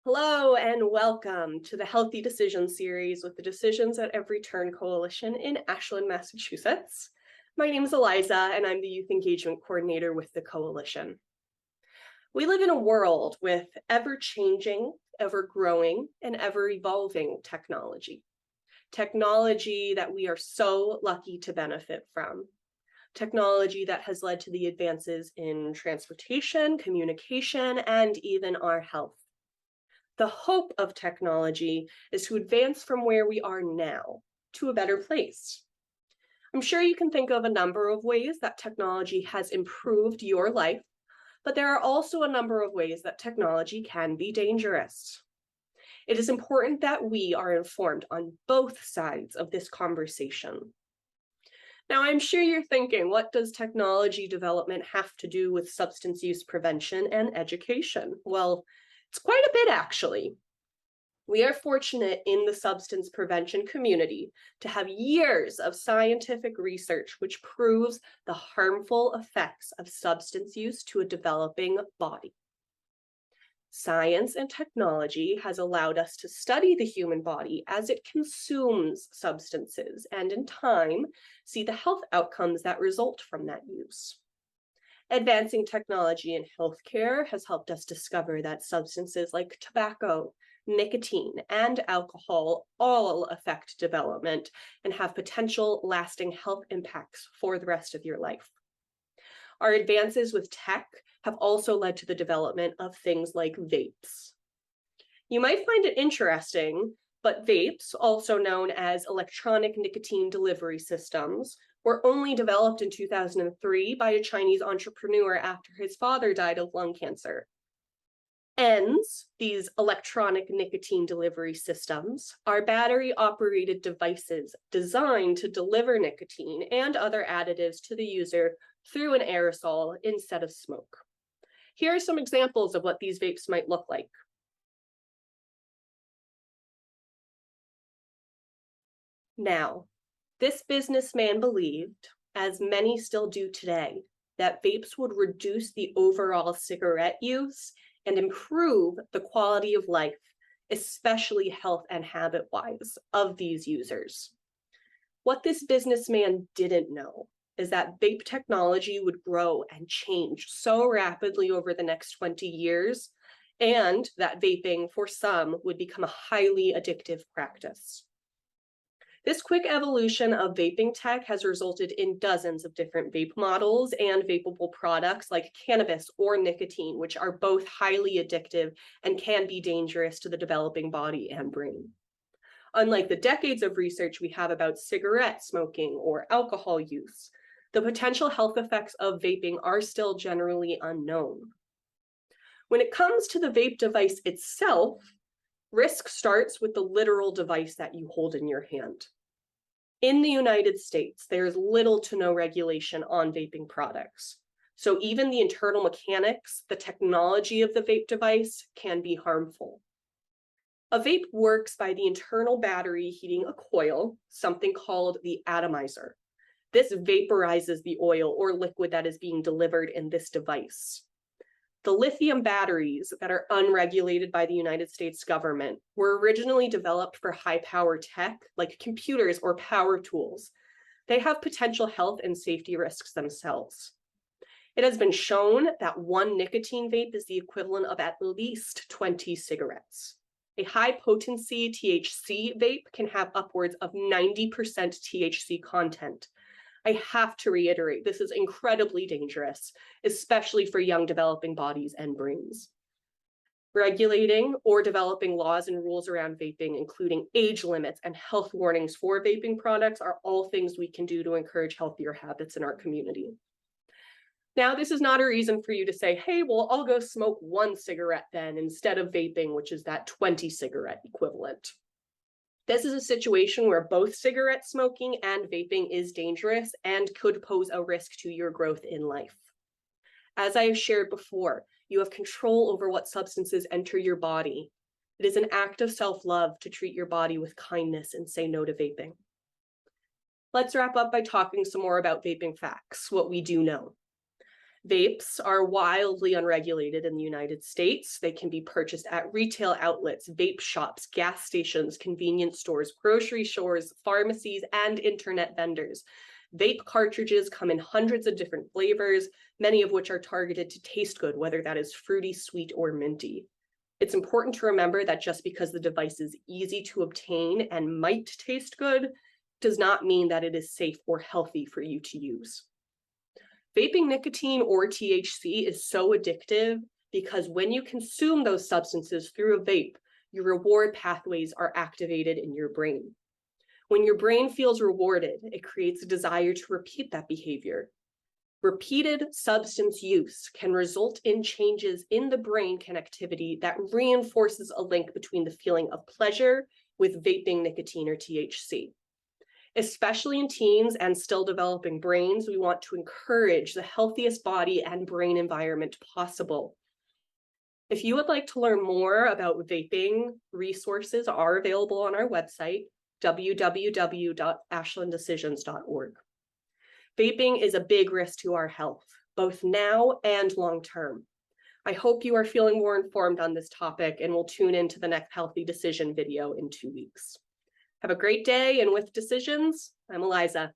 Hello and welcome to the Healthy Decisions series with the Decisions at Every Turn Coalition in Ashland, Massachusetts. My name is Eliza and I'm the Youth Engagement Coordinator with the coalition. We live in a world with ever-changing, ever-growing, and ever-evolving technology. Technology that we are so lucky to benefit from. Technology that has led to the advances in transportation, communication, and even our health. The hope of technology is to advance from where we are now to a better place. I'm sure you can think of a number of ways that technology has improved your life, but there are also a number of ways that technology can be dangerous. It is important that we are informed on both sides of this conversation. Now, I'm sure you're thinking, what does technology development have to do with substance use prevention and education? Well, it's quite a bit, actually. We are fortunate in the substance prevention community to have years of scientific research which proves the harmful effects of substance use to a developing body. Science and technology has allowed us to study the human body as it consumes substances and, in time, see the health outcomes that result from that use. Advancing technology in healthcare has helped us discover that substances like tobacco, nicotine, and alcohol all affect development and have potential lasting health impacts for the rest of your life. Our advances with tech have also led to the development of things like vapes. You might find it interesting, but vapes, also known as electronic nicotine delivery systems, were only developed in 2003 by a Chinese entrepreneur after his father died of lung cancer. ENDS, these electronic nicotine delivery systems, are battery-operated devices designed to deliver nicotine and other additives to the user through an aerosol instead of smoke. Here are some examples of what these vapes might look like. Now, this businessman believed, as many still do today, that vapes would reduce the overall cigarette use and improve the quality of life, especially health and habit-wise, of these users. What this businessman didn't know is that vape technology would grow and change so rapidly over the next 20 years, and that vaping, for some, would become a highly addictive practice. This quick evolution of vaping tech has resulted in dozens of different vape models and vapable products like cannabis or nicotine, which are both highly addictive and can be dangerous to the developing body and brain. Unlike the decades of research we have about cigarette smoking or alcohol use, the potential health effects of vaping are still generally unknown. When it comes to the vape device itself, risk starts with the literal device that you hold in your hand. In the United States, there is little to no regulation on vaping products. So even the internal mechanics, the technology of the vape device can be harmful. A vape works by the internal battery heating a coil, something called the atomizer. This vaporizes the oil or liquid that is being delivered in this device. The lithium batteries that are unregulated by the United States government were originally developed for high-power tech, like computers or power tools. They have potential health and safety risks themselves. It has been shown that one nicotine vape is the equivalent of at least 20 cigarettes. A high-potency THC vape can have upwards of 90% THC content. I have to reiterate, this is incredibly dangerous, especially for young developing bodies and brains. Regulating or developing laws and rules around vaping, including age limits and health warnings for vaping products, are all things we can do to encourage healthier habits in our community. Now, this is not a reason for you to say, hey, well, I'll go smoke one cigarette then instead of vaping, which is that 20 cigarette equivalent. This is a situation where both cigarette smoking and vaping is dangerous and could pose a risk to your growth in life. As I have shared before, you have control over what substances enter your body. It is an act of self-love to treat your body with kindness and say no to vaping. Let's wrap up by talking some more about vaping facts, what we do know. Vapes are wildly unregulated in the United States. They can be purchased at retail outlets, vape shops, gas stations, convenience stores, grocery stores, pharmacies, and internet vendors. Vape cartridges come in hundreds of different flavors, many of which are targeted to taste good, whether that is fruity, sweet, or minty. It's important to remember that just because the device is easy to obtain and might taste good, does not mean that it is safe or healthy for you to use. Vaping nicotine or THC is so addictive because when you consume those substances through a vape, your reward pathways are activated in your brain. When your brain feels rewarded, it creates a desire to repeat that behavior. Repeated substance use can result in changes in the brain connectivity that reinforces a link between the feeling of pleasure with vaping nicotine or THC. Especially in teens and still developing brains, we want to encourage the healthiest body and brain environment possible. If you would like to learn more about vaping, resources are available on our website, www.ashlanddecisions.org. Vaping is a big risk to our health, both now and long term. I hope you are feeling more informed on this topic and will tune into the next Healthy Decision video in 2 weeks. Have a great day, and with Decisions, I'm Eliza.